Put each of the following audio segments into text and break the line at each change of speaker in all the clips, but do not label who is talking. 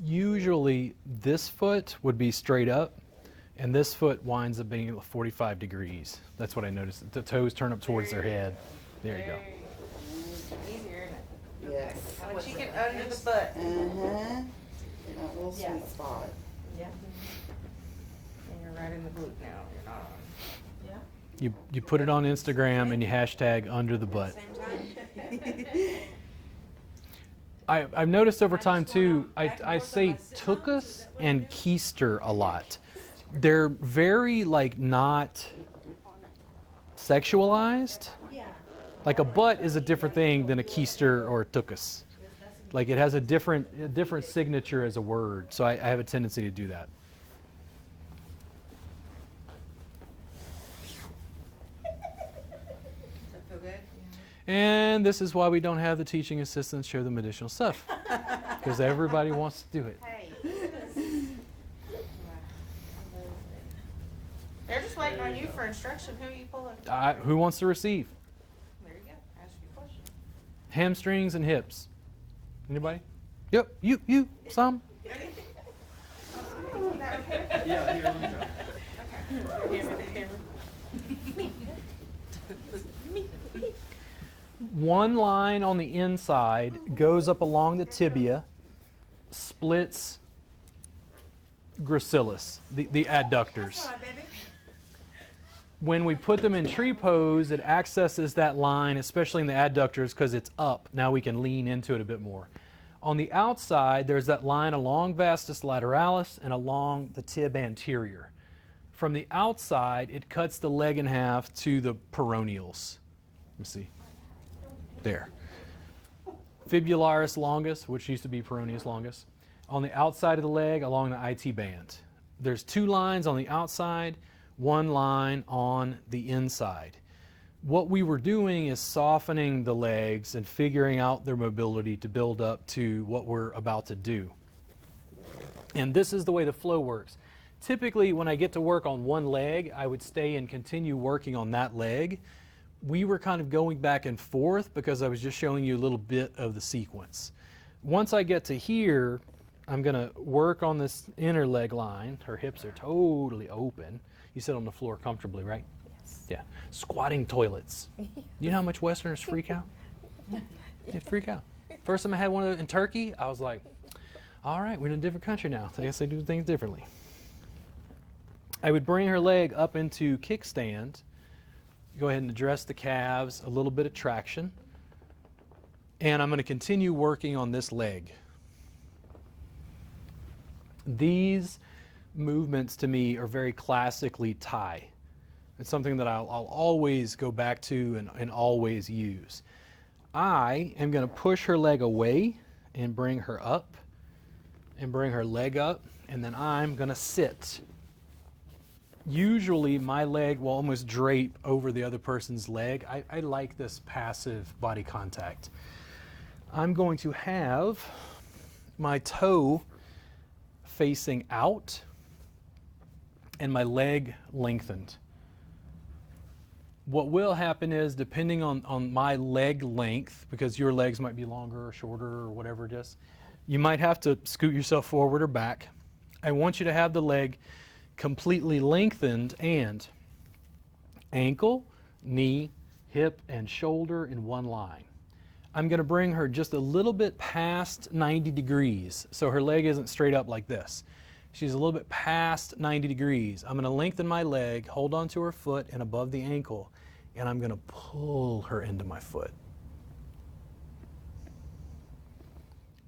Usually this foot would be straight up, and this foot winds up being 45 degrees. That's what I noticed. The toes turn up towards their head. There you go.
Easier, isn't it?
Yes.
When she get under the butt.
That little sweet spot.
Yeah. And you're right in the glute now. You're not on. Yeah.
You put it on Instagram and you hashtag under the butt.
Same time.
I've noticed over time too, I say tuchus and keister a lot. They're very like not sexualized. Like a butt is a different thing than a keister or a tuchus. Like it has a different signature as a word. So I have a tendency to do that.
Feel good?
And this is why we don't have the teaching assistants show them additional stuff. Because everybody wants to do it.
Hey. They're just waiting on you for instruction. Who are you pulling?
Who wants to receive?
There you go. Ask your question.
Hamstrings and hips. Anybody? Yep. You. Some.
Yeah, here, let me try.
One line on the inside goes up along the tibia, splits gracilis, the adductors. When we put them in tree pose, it accesses that line, especially in the adductors, because it's up. Now we can lean into it a bit more. On the outside, there's that line along vastus lateralis and along the tib anterior. From the outside, it cuts the leg in half to the peroneals. Let me see. There. Fibularis longus, which used to be peroneus longus, on the outside of the leg along the IT band. There's two lines on the outside, one line on the inside. What we were doing is softening the legs and figuring out their mobility to build up to what we're about to do. And this is the way the flow works. Typically, when I get to work on one leg, I would stay and continue working on that leg. We were kind of going back and forth because I was just showing you a little bit of the sequence. Once I get to here, I'm going to work on this inner leg line. Her hips are totally open. You sit on the floor comfortably, right? Yes. Yeah. Squatting toilets. You know how much Westerners freak out? They freak out. First time I had one of those in Turkey, I was like, all right, we're in a different country now. I guess they do things differently. I would bring her leg up into kickstand. Go ahead and address the calves, a little bit of traction. And I'm going to continue working on this leg. These movements to me are very classically Thai. It's something that I'll always go back to and always use. I am going to push her leg away and bring her up and bring her leg up, and then I'm going to sit. Usually my leg will almost drape over the other person's leg. I like this passive body contact. I'm going to have my toe facing out and my leg lengthened. What will happen is, depending on my leg length, because your legs might be longer or shorter or whatever it is, you might have to scoot yourself forward or back. I want you to have the leg completely lengthened and ankle, knee, hip, and shoulder in one line. I'm going to bring her just a little bit past 90 degrees, so her leg isn't straight up like this. She's a little bit past 90 degrees. I'm going to lengthen my leg, hold onto her foot and above the ankle, and I'm going to pull her into my foot.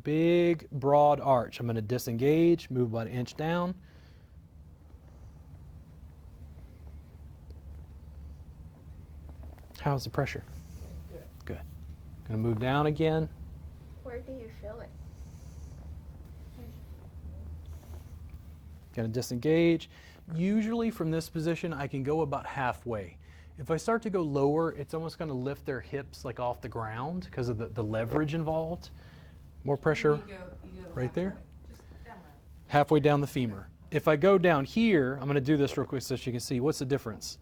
Big, broad arch. I'm going to disengage, move about an inch down. How's the pressure?
Good.
Good. Going to move down again.
Where do you feel it?
Going to disengage. Usually from this position, I can go about halfway. If I start to go lower, it's almost going to lift their hips like off the ground because of the leverage involved. More pressure
You go
right there.
Just down right.
Halfway down the femur. If I go down here, I'm going to do this real quick so you can see what's the difference.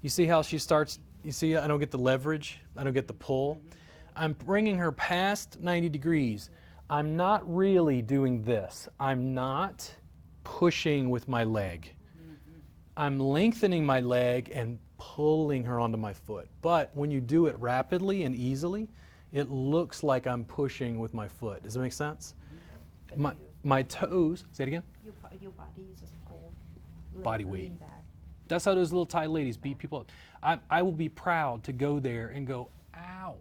You see how she starts, you see I don't get the leverage, I don't get the pull. I'm bringing her past 90 degrees. I'm not really doing this. I'm not pushing with my leg. I'm lengthening my leg and pulling her onto my foot. But when you do it rapidly and easily, it looks like I'm pushing with my foot. Does that make sense? My toes, say it again?
Your body is just pull.
Body weight.
Lean back.
That's how those little Thai ladies beat people up. I will be proud to go there and go, ow.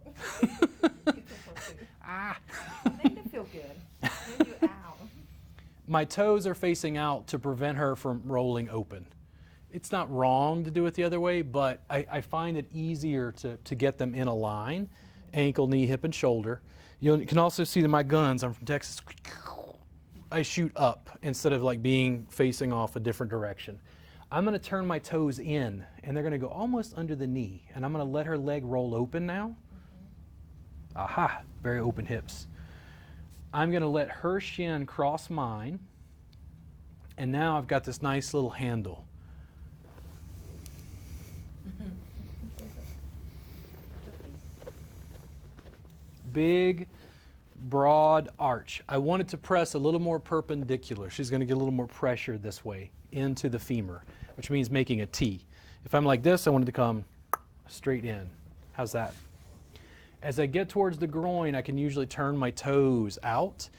Ah.
They can feel good. When you ow.
My toes are facing out to prevent her from rolling open. It's not wrong to do it the other way, but I find it easier to get them in a line, ankle, knee, hip, and shoulder. You can also see that my guns, I'm from Texas, I shoot up instead of like being facing off a different direction. I'm going to turn my toes in, and they're going to go almost under the knee, and I'm going to let her leg roll open now. Aha, very open hips. I'm going to let her shin cross mine, and now I've got this nice little handle. Big, broad arch. I want it to press a little more perpendicular. She's going to get a little more pressure this way into the femur, which means making a T. If I'm like this, I want it to come straight in. How's that? As I get towards the groin, I can usually turn my toes out.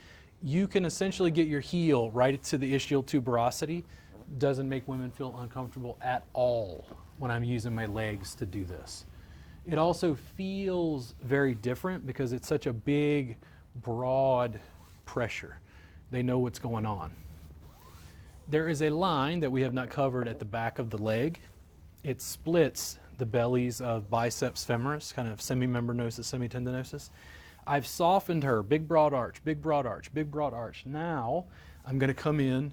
You can essentially get your heel right to the ischial tuberosity. Doesn't make women feel uncomfortable at all when I'm using my legs to do this. It also feels very different because it's such a big, broad pressure. They know what's going on. There is a line that we have not covered at the back of the leg. It splits the bellies of biceps femoris, kind of semimembranosus, semitendinosus. I've softened her, big broad arch, big broad arch, big broad arch. Now I'm going to come in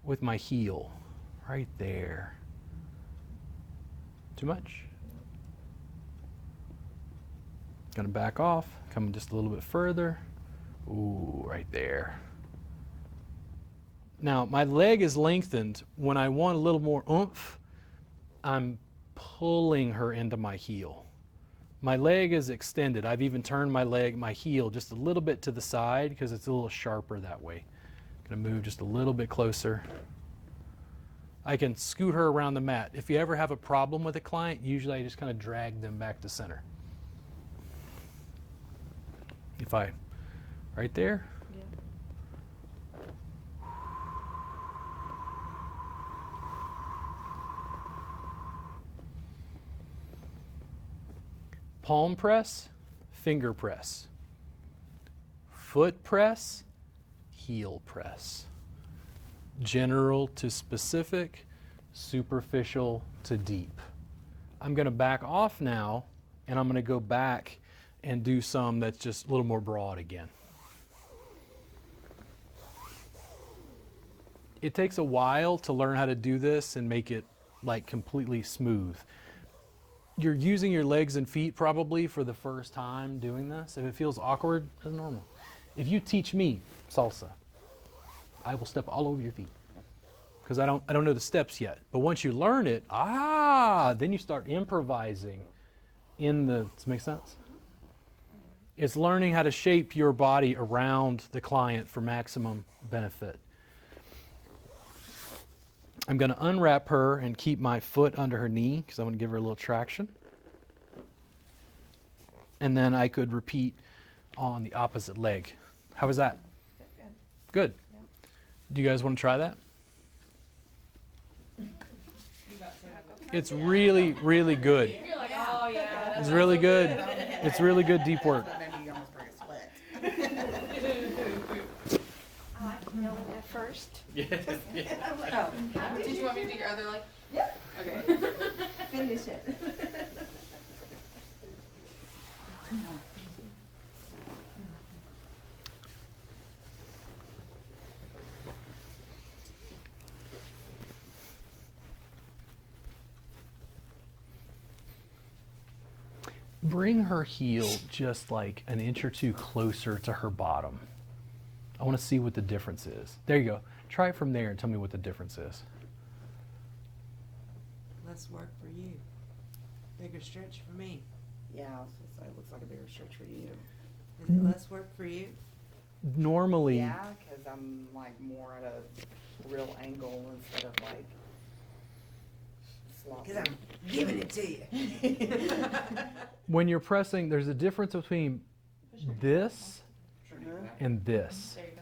with my heel right there. Too much? Gonna back off, come just a little bit further. Ooh, right there. Now, my leg is lengthened. When I want a little more oomph, I'm pulling her into my heel. My leg is extended. I've even turned my heel just a little bit to the side because it's a little sharper that way. Gonna move just a little bit closer. I can scoot her around the mat. If you ever have a problem with a client, usually I just kind of drag them back to center. Right there? Yeah. Palm press, finger press. Foot press, heel press. General to specific, superficial to deep. I'm going to back off now, and I'm going to go back and do some that's just a little more broad again. It takes a while to learn how to do this and make it like completely smooth. You're using your legs and feet probably for the first time doing this. If it feels awkward, that's normal. If you teach me salsa, I will step all over your feet because I don't know the steps yet. But once you learn it, then you start improvising in the, does it make sense? It's learning how to shape your body around the client for maximum benefit. I'm going to unwrap her and keep my foot under her knee because I want to give her a little traction. And then I could repeat on the opposite leg. How was that? Good. Do you guys want to try that? It's really, really good.
You're like, oh yeah.
It's really good. It's really good deep work.
You almost break a sweat.
I like to know that first.
Oh, did you want me to do your other leg?
Yep.
Okay.
Finish it.
Bring her heel just like an inch or two closer to her bottom. I want to see what the difference is. There you go. Try it from there and tell me what the difference is.
Less work for you. Bigger stretch for me.
Yeah, I was gonna say, it looks like a bigger stretch for you. Does it less work for you?
Normally,
Yeah, because I'm like more at a real angle instead of like sloppy.
Because I'm giving it to you.
when you're pressing, there's a difference between this and this.
There you go.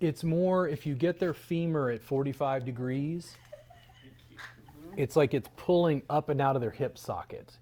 It's more if you get their femur at 45 degrees, it's like it's pulling up and out of their hip socket.